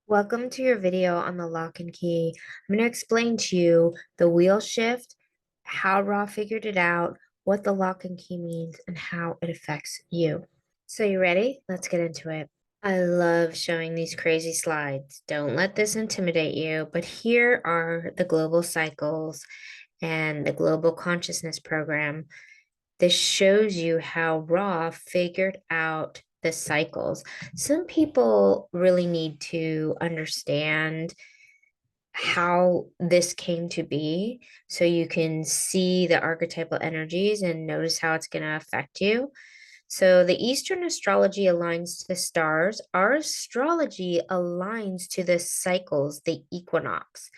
Welcome to your video on the lock and key. I'm going to explain to you the wheel shift, how Ra figured it out, what the lock and key means, and how it affects you. So you ready? Let's get into it. I love showing these crazy slides. Don't let this intimidate you, but here are the global cycles and the global consciousness program. This shows you how Ra figured out the cycles. Some people really need to understand how this came to be so you can see the archetypal energies and notice how it's going to affect you. So the Eastern astrology aligns to the stars. Our astrology aligns to the cycles, the equinox.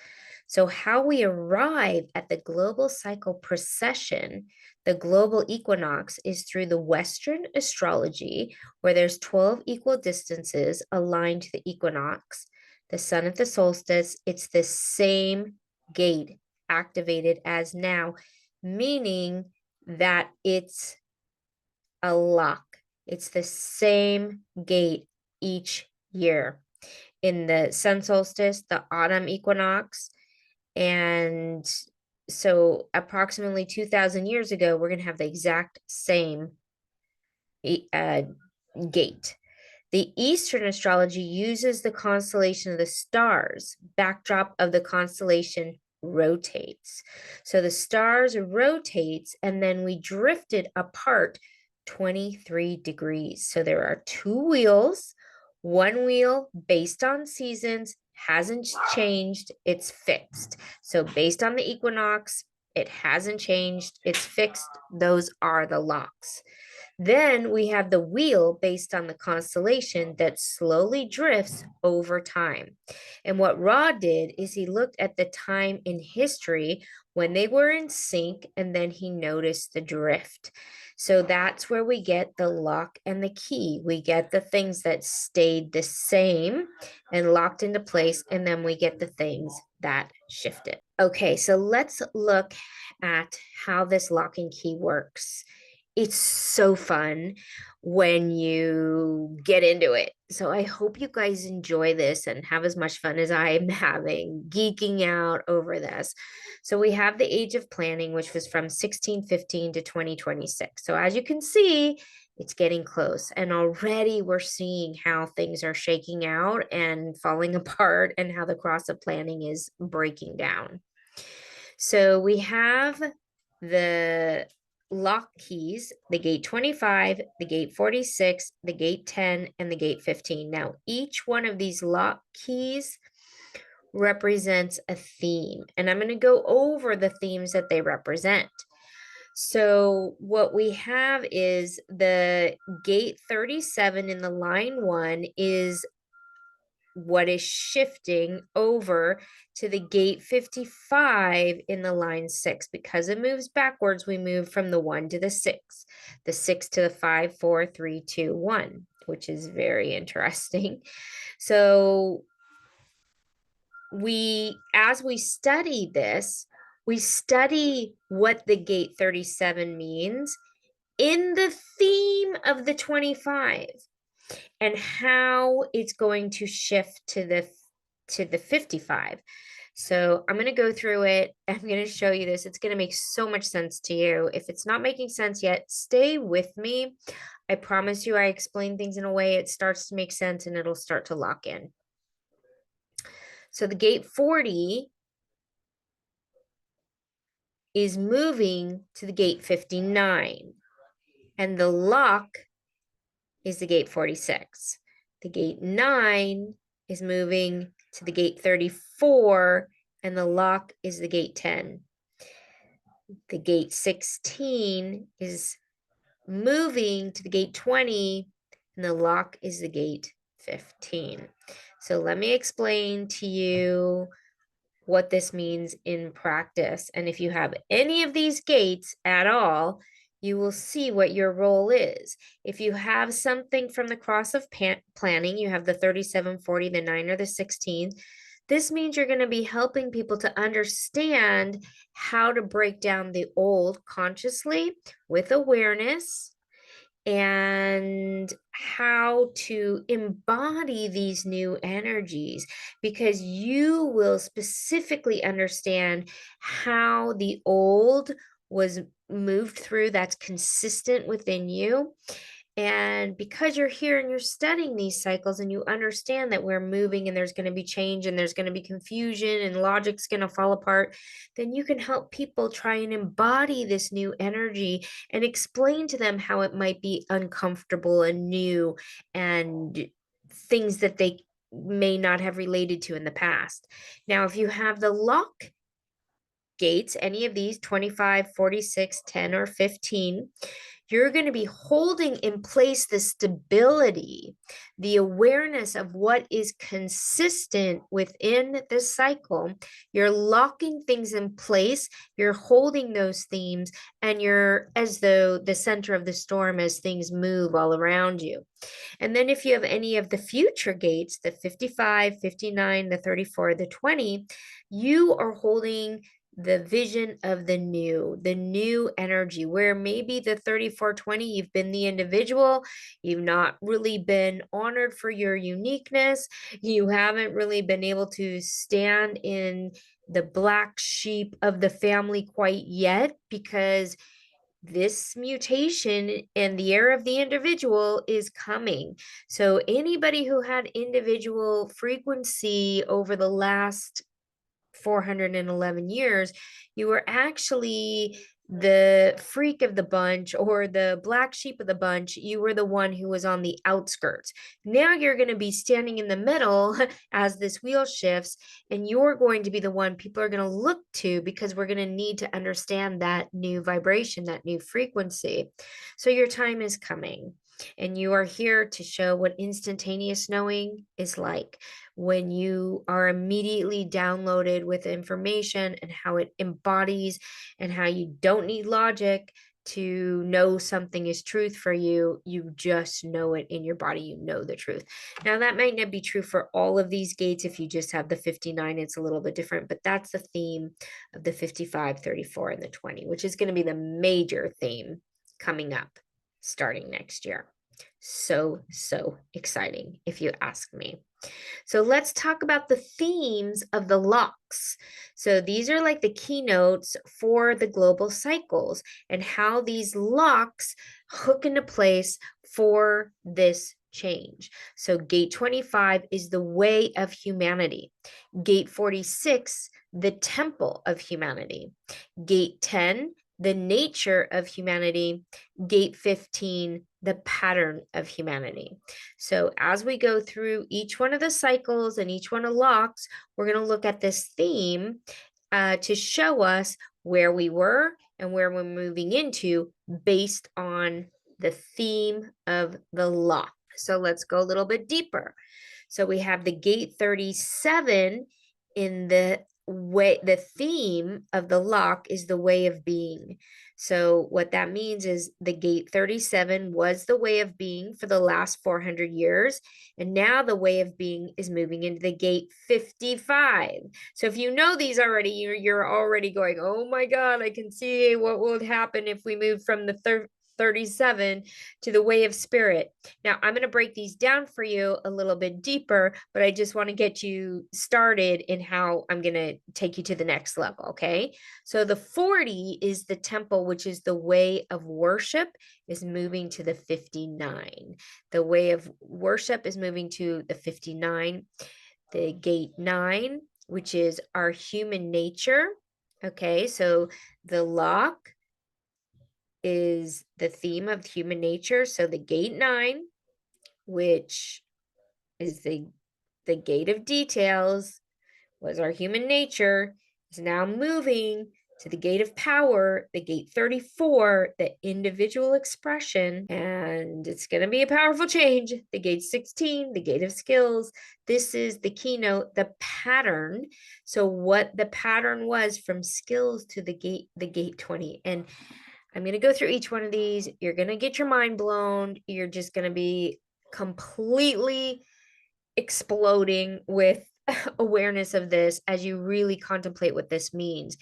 So how we arrive at the global cycle precession, the global equinox, is through the Western astrology, where there's 12 equal distances aligned to the equinox, the sun at the solstice. It's the same gate activated as now, meaning that it's a lock. It's the same gate each year. In the sun solstice, the autumn equinox, and so approximately 2,000 years ago, we're going to have the exact same uh, gate. The Eastern astrology uses the constellation of the stars. Backdrop of the constellation rotates. So the stars rotates, and then we drifted apart 23 degrees. So there are two wheels. One wheel based on seasons hasn't changed, it's fixed. So based on the equinox, it hasn't changed, it's fixed. Those are the locks. Then we have the wheel based on the constellation that slowly drifts over time. And what Ra did is he looked at the time in history when they were in sync, and then he noticed the drift. So that's where we get the lock and the key. We get the things that stayed the same and locked into place, and then we get the things that shifted. Okay, so let's look at how this lock and key works. It's so fun when you get into it. So I hope you guys enjoy this and have as much fun as I am having, geeking out over this. So we have the age of planning, which was from 1615 to 2026. So as you can see, it's getting close. And already we're seeing how things are shaking out and falling apart and how the cross of planning is breaking down. So we have the lock keys, the gate 25, the gate 46, the gate 10, and the gate 15. Now, each one of these lock keys represents a theme, and I'm going to go over the themes that they represent. So what we have is the gate 37 in the line 1 is what is shifting over to the gate 55 in the line 6. Because it moves backwards, we move from the 1 to the 6 to the 5, 4, 3, 2, 1, which is very interesting. So as we study this, we study what the gate 37 means in the theme of the 25 and how it's going to shift to the 55. So I'm going to go through it. I'm going to show you this. It's going to make so much sense to you. If it's not making sense yet, stay with me. I promise you, I explain things in a way it starts to make sense and it'll start to lock in. So the gate 40 is moving to the gate 59, and the lock is the gate 46. The gate 9 is moving to the gate 34, and the lock is the gate 10. The gate 16 is moving to the gate 20, and the lock is the gate 15. So let me explain to you what this means in practice. And if you have any of these gates at all, you will see what your role is. If you have something from the cross of planning, you have the 37, 40, the 9, or the 16. This means you're going to be helping people to understand how to break down the old consciously with awareness, and how to embody these new energies, because you will specifically understand how the old was moved through, that's consistent within you. And because you're here and you're studying these cycles and you understand that we're moving and there's going to be change and there's going to be confusion and logic's going to fall apart, then you can help people try and embody this new energy and explain to them how it might be uncomfortable and new and things that they may not have related to in the past. Now, if you have the lock gates, any of these 25, 46, 10, or 15, you're going to be holding in place the stability, the awareness of what is consistent within the cycle. You're locking things in place, you're holding those themes, and you're as though the center of the storm as things move all around you. And then if you have any of the future gates, the 55, 59, the 34, the 20, you are holding the vision of the new energy, where maybe the 3420, you've been the individual, you've not really been honored for your uniqueness, you haven't really been able to stand in the black sheep of the family quite yet, because this mutation and the era of the individual is coming. So anybody who had individual frequency over the last 411 years, you were actually the freak of the bunch or the black sheep of the bunch. You were the one who was on the outskirts. Now you're going to be standing in the middle as this wheel shifts, and you're going to be the one people are going to look to, because we're going to need to understand that new vibration, that new frequency. So your time is coming. And you are here to show what instantaneous knowing is like, when you are immediately downloaded with information and how it embodies and how you don't need logic to know something is truth for you. You just know it in your body. You know the truth. Now, that might not be true for all of these gates. If you just have the 59, it's a little bit different, but that's the theme of the 55, 34, and the 20, which is going to be the major theme coming up starting next year. So exciting, if you ask me. So let's talk about the themes of the locks. So these are like the keynotes for the global cycles and how these locks hook into place for this change. So gate 25 is the way of humanity. Gate 46, the temple of humanity. Gate 10, the nature of humanity. Gate 15, the pattern of humanity. So as we go through each one of the cycles and each one of locks, we're going to look at this theme to show us where we were and where we're moving into based on the theme of the lock. So let's go a little bit deeper. So we have the gate 37 in the way, the theme of the lock is the way of being. So what that means is the gate 37 was the way of being for the last 400 years. And now the way of being is moving into the gate 55. So if you know these already, you're already going, oh my God, I can see what would happen if we move from the 37 to the way of spirit. Now, I'm going to break these down for you a little bit deeper, but I just want to get you started in how I'm going to take you to the next level, okay? So the 40 is the temple, which is the way of worship, is moving to the 59. The way of worship is moving to the 59. The gate 9, which is our human nature, okay? So the lock is the theme of human nature. So the gate 9, which is the gate of details, was our human nature, is now moving to the gate of power, the gate 34, the individual expression, and it's going to be a powerful change. The gate 16, the gate of skills. This is the keynote, the pattern. So what the pattern was from skills to the gate 20. And I'm going to go through each one of these. You're going to get your mind blown. You're just going to be completely exploding with awareness of this as you really contemplate what this means.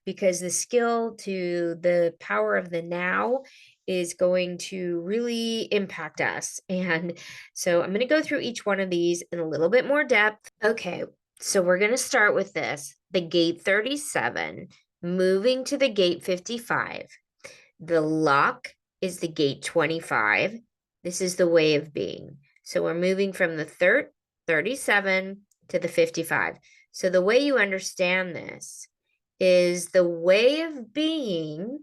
Because the skill to the power of the now is going to really impact us. And so I'm going to go through each one of these in a little bit more depth. Okay, so we're going to start with this, the gate 37, moving to the gate 55. The lock is the gate 25. This is the way of being. So we're moving from the 37 to the 55. So the way you understand this is the way of being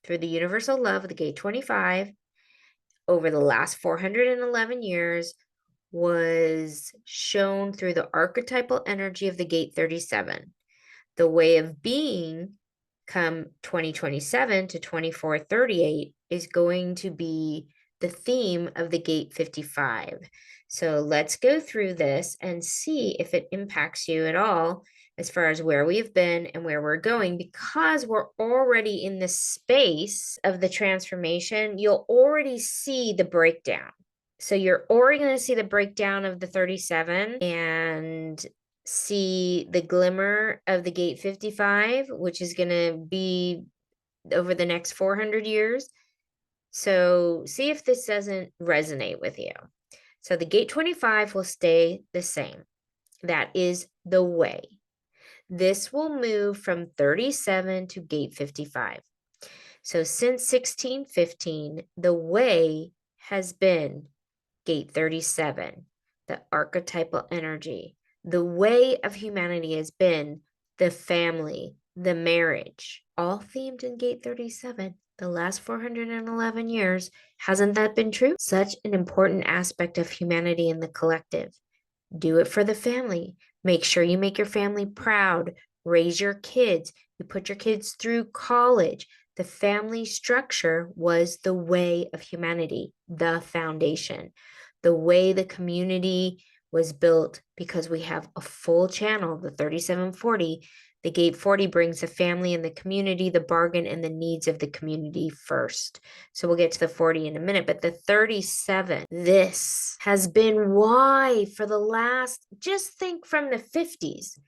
through the universal love of the gate 25 over the last 411 years was shown through the archetypal energy of the gate 37. The way of being come 2027 to 2438 is going to be the theme of the gate 55. So let's go through this and see if it impacts you at all as far as where we've been and where we're going, because we're already in the space of the transformation. You'll already see the breakdown. So you're already going to see the breakdown of the 37 and see the glimmer of the gate 55, which is going to be over the next 400 years. So see if this doesn't resonate with you. So the gate 25 will stay the same. That is the way. This will move from 37 to gate 55. So since 1615, the way has been gate 37, the archetypal energy. The way of humanity has been the family, the marriage, all themed in gate 37. The last 411 years. Hasn't that been true? Such an important aspect of humanity in the collective. Do it for the family. Make sure you make your family proud. Raise your kids. You put your kids through college. The family structure was the way of humanity, the foundation. The way the community was built, because we have a full channel, the 3740. The gate 40 brings the family and the community, the bargain, and the needs of the community first. So we'll get to the 40 in a minute, but the 37, this has been why for the last, just think from the 50s,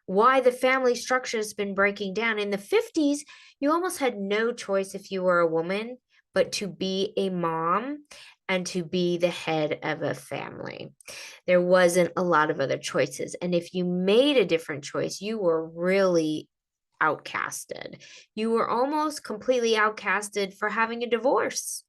why the family structure has been breaking down. In the 50s, you almost had no choice if you were a woman, but to be a mom and to be the head of a family. There wasn't a lot of other choices. And if you made a different choice, you were really outcasted. You were almost completely outcasted for having a divorce.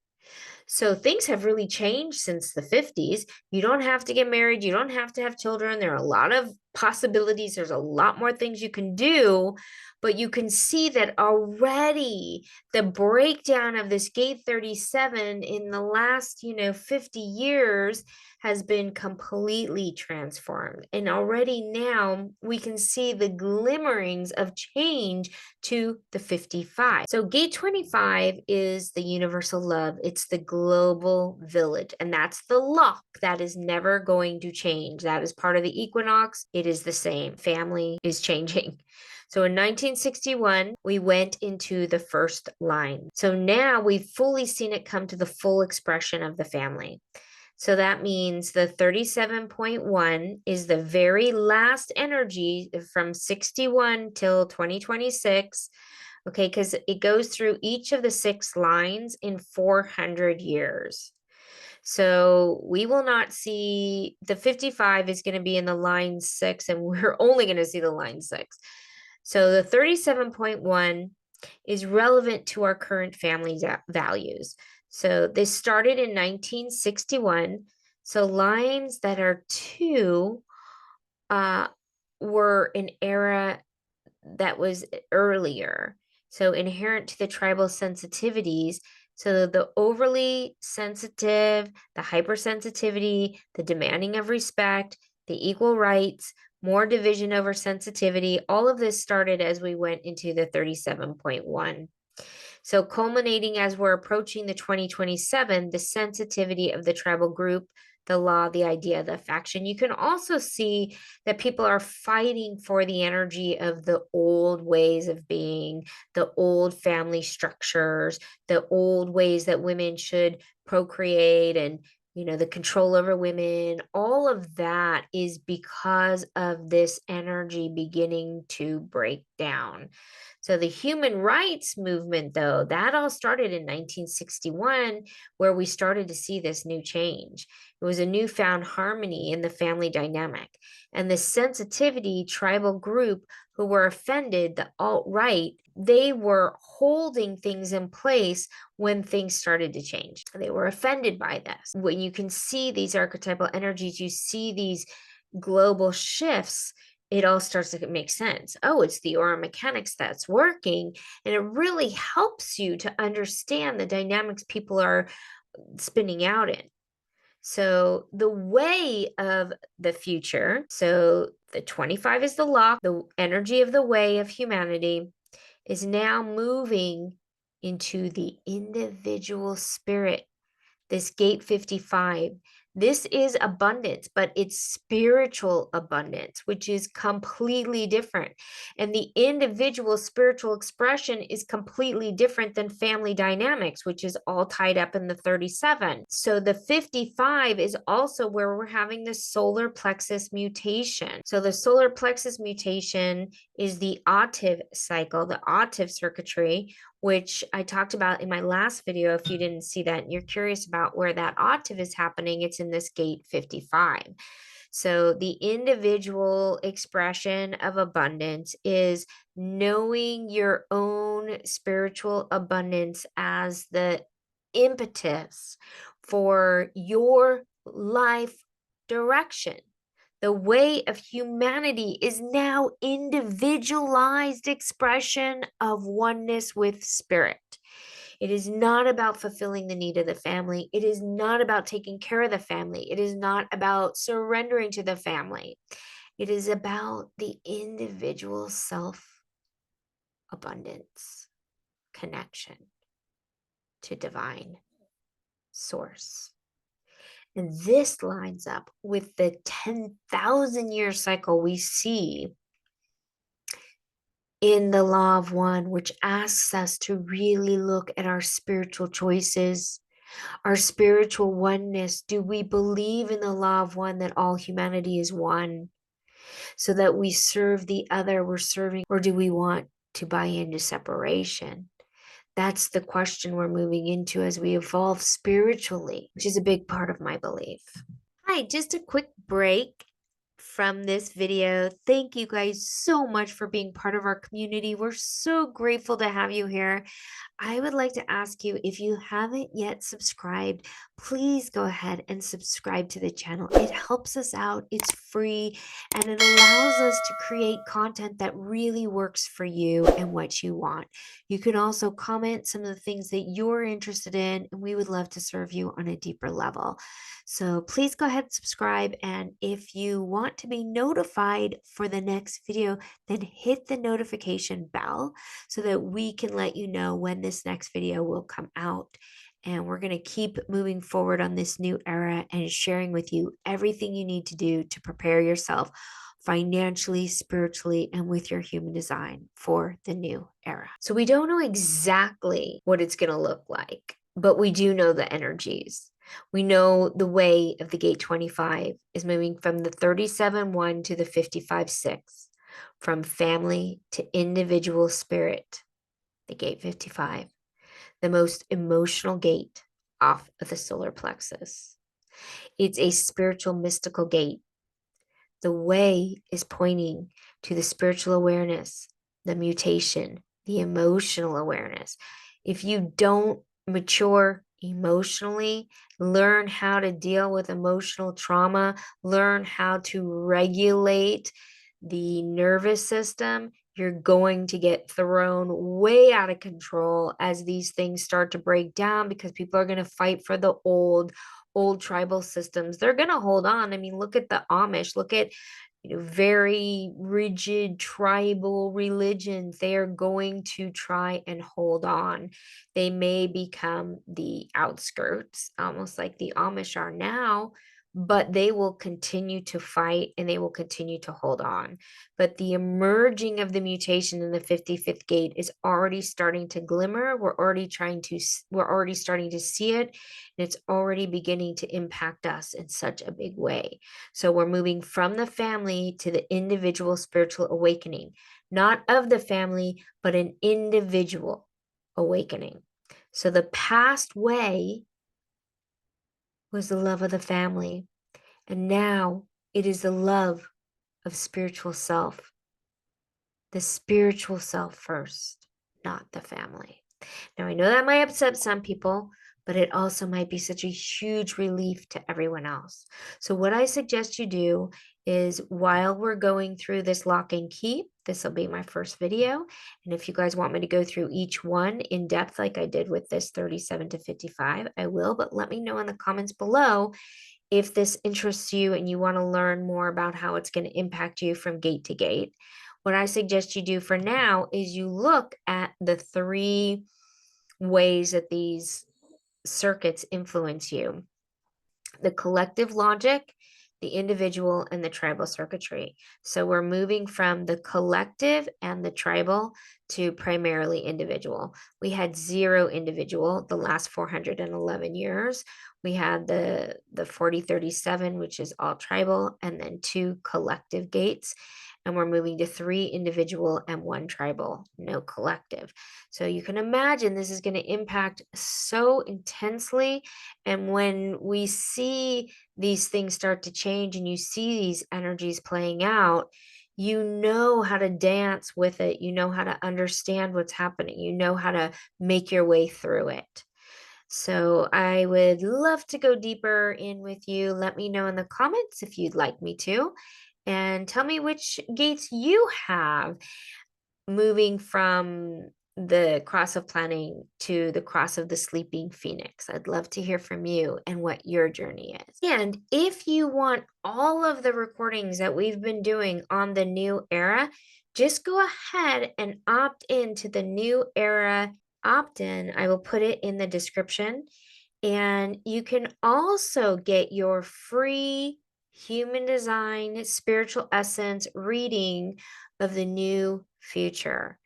So things have really changed since the 50s. You don't have to get married. You don't have to have children. There are a lot of possibilities. There's a lot more things you can do, but you can see that already the breakdown of this gate 37 in the last, 50 years has been completely transformed. And already now we can see the glimmerings of change to the 55. So gate 25 is the universal love. It's the global village, and that's the lock that is never going to change. That is part of the equinox. It is the same. Family is changing. So in 1961, we went into the first line. So now we've fully seen it come to the full expression of the family. So that means the 37.1 is the very last energy from 61 till 2026. Okay, because it goes through each of the 6 lines in 400 years. So we will not see, the 55 is going to be in the line 6, and we're only going to see the line 6. So the 37.1 is relevant to our current family values. So this started in 1961. So lines that are 2 were an era that was earlier. So inherent to the tribal sensitivities. So the overly sensitive, the hypersensitivity, the demanding of respect, the equal rights, more division over sensitivity, all of this started as we went into the 37.1. So culminating as we're approaching the 2027, the sensitivity of the tribal group, the law, the idea, the faction. You can also see that people are fighting for the energy of the old ways of being, the old family structures, the old ways that women should procreate, and the control over women. All of that is because of this energy beginning to break down. So the human rights movement, though, that all started in 1961, where we started to see this new change. It was a newfound harmony in the family dynamic. And the sensitivity tribal group who were offended, the alt-right, they were holding things in place when things started to change. They were offended by this. When you can see these archetypal energies, you see these global shifts, it all starts to make sense. Oh, it's the aura mechanics that's working. And it really helps you to understand the dynamics people are spinning out in. So the way of the future, so the 25 is the lock, the energy of the way of humanity is now moving into the individual spirit, this gate 55. This is abundance, but it's spiritual abundance, which is completely different. And the individual spiritual expression is completely different than family dynamics, which is all tied up in the 37. So the 55 is also where we're having the solar plexus mutation. So the solar plexus mutation is the octave cycle, the octave circuitry, which I talked about in my last video. If you didn't see that and you're curious about where that octave is happening, it's in this gate 55. So the individual expression of abundance is knowing your own spiritual abundance as the impetus for your life direction. The way of humanity is now individualized expression of oneness with spirit. It is not about fulfilling the need of the family. It is not about taking care of the family. It is not about surrendering to the family. It is about the individual self-abundance connection to divine source. And this lines up with the 10,000 year cycle we see in the law of one, which asks us to really look at our spiritual choices, our spiritual oneness. Do we believe in the law of one, that all humanity is one, so that we serve the other we're serving, or do we want to buy into separation? That's the question we're moving into as we evolve spiritually, which is a big part of my belief. Hi, just a quick break from this video. Thank you guys so much for being part of our community. We're so grateful to have you here. I would like to ask you, if you haven't yet subscribed, please go ahead and subscribe to the channel. It helps us out. It's free, and it allows us to create content that really works for you and what you want. You can also comment some of the things that you're interested in, and we would love to serve you on a deeper level. So please go ahead and subscribe. And if you want to be notified for the next video, then hit the notification bell so that we can let you know when this next video will come out. And we're going to keep moving forward on this new era and sharing with you everything you need to do to prepare yourself financially, spiritually, and with your human design for the new era. So we don't know exactly what it's going to look like, but we do know the energies. We know the way of the gate 25 is moving from the 37-1 to the 55-6, from family to individual spirit, the gate 55, the most emotional gate off of the solar plexus. It's a spiritual mystical gate. The way is pointing to the spiritual awareness, the mutation, the emotional awareness. If you don't mature emotionally, learn how to deal with emotional trauma, learn how to regulate the nervous system, you're going to get thrown way out of control as these things start to break down, because people are going to fight for the old tribal systems. They're going to hold on. I mean, look at the Amish, look at very rigid tribal religions. They are going to try and hold on. They may become the outskirts, almost like the Amish are now, but they will continue to fight and they will continue to hold on. But the emerging of the mutation in the 55th gate is already starting to glimmer. We're already starting to see it, and it's already beginning to impact us in such a big way. So we're moving from the family to the individual spiritual awakening, not of the family, but an individual awakening. So the past way was the love of the family, and now it is the love of spiritual self. The spiritual self first, not the family. Now, I know that might upset some people, but it also might be such a huge relief to everyone else. So what I suggest you do is, while we're going through this lock and key, this will be my first video. And if you guys want me to go through each one in depth, like I did with this 37 to 55, I will, but let me know in the comments below if this interests you and you want to learn more about how it's going to impact you from gate to gate. What I suggest you do for now is you look at the 3 ways that these circuits influence you: the collective logic, the individual, and the tribal circuitry. So we're moving from the collective and the tribal to primarily individual. We had 0 individual the last 411 years. We had the 4037, which is all tribal, and then 2 collective gates. And we're moving to 3 individual and 1 tribal, no collective. So you can imagine this is going to impact so intensely. And when we see these things start to change and you see these energies playing out, you know how to dance with it. You know how to understand what's happening. You know how to make your way through it. So I would love to go deeper in with you. Let me know in the comments if you'd like me to. And tell me which gates you have, moving from the cross of planning to the cross of the sleeping phoenix. I'd love to hear from you and what your journey is. And if you want all of the recordings that we've been doing on the new era, just go ahead and opt into the new era opt-in. I will put it in the description. And you can also get your free human design spiritual essence reading of the new future.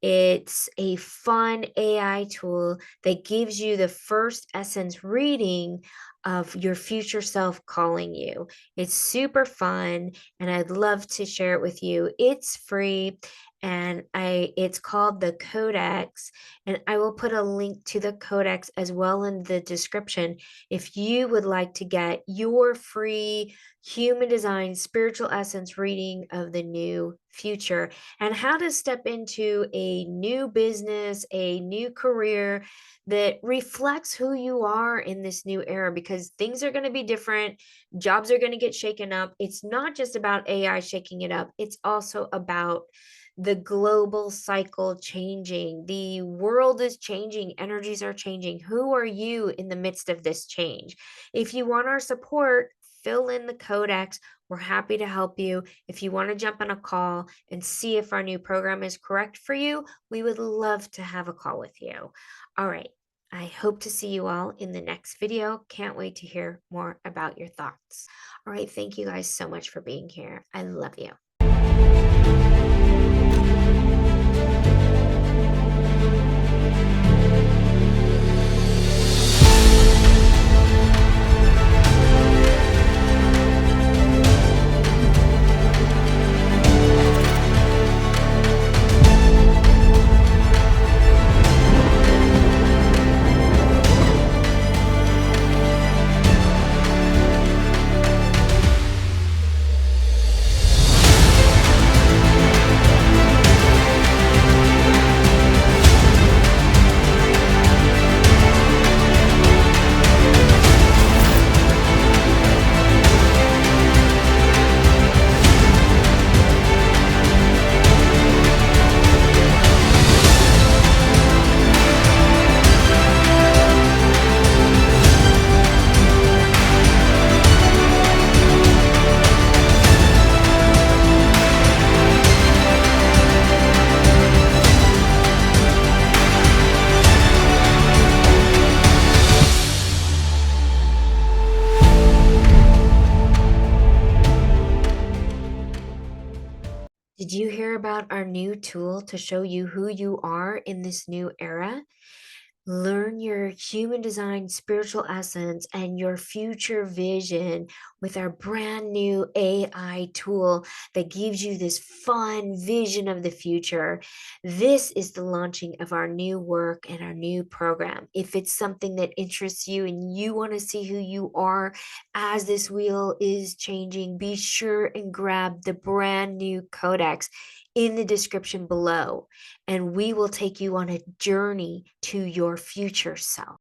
It's a fun AI tool that gives you the first essence reading of your future self calling you. It's super fun, and I'd love to share it with you. It's free, and it's called the CODEX, and I will put a link to the CODEX as well in the description if you would like to get your free human design spiritual essence reading of the new future and how to step into a new business, a new career that reflects who you are in this new era, because things are going to be different. Jobs are going to get shaken up. It's not just about AI shaking it up. It's also about the global cycle changing. The world is changing. Energies are changing. Who are you in the midst of this change? If you want our support, fill in the CODEX. We're happy to help you. If you want to jump on a call and see if our new program is correct for you, we would love to have a call with you. All right. I hope to see you all in the next video. Can't wait to hear more about your thoughts. All right. Thank you guys so much for being here. I love you. Did you hear about our new tool to show you who you are in this new era? Learn your human design spiritual essence and your future vision with our brand new AI tool that gives you this fun vision of the future. This is the launching of our new work and our new program. If it's something that interests you and you want to see who you are as this wheel is changing, be sure and grab the brand new Codex in the description below, and we will take you on a journey to your future self.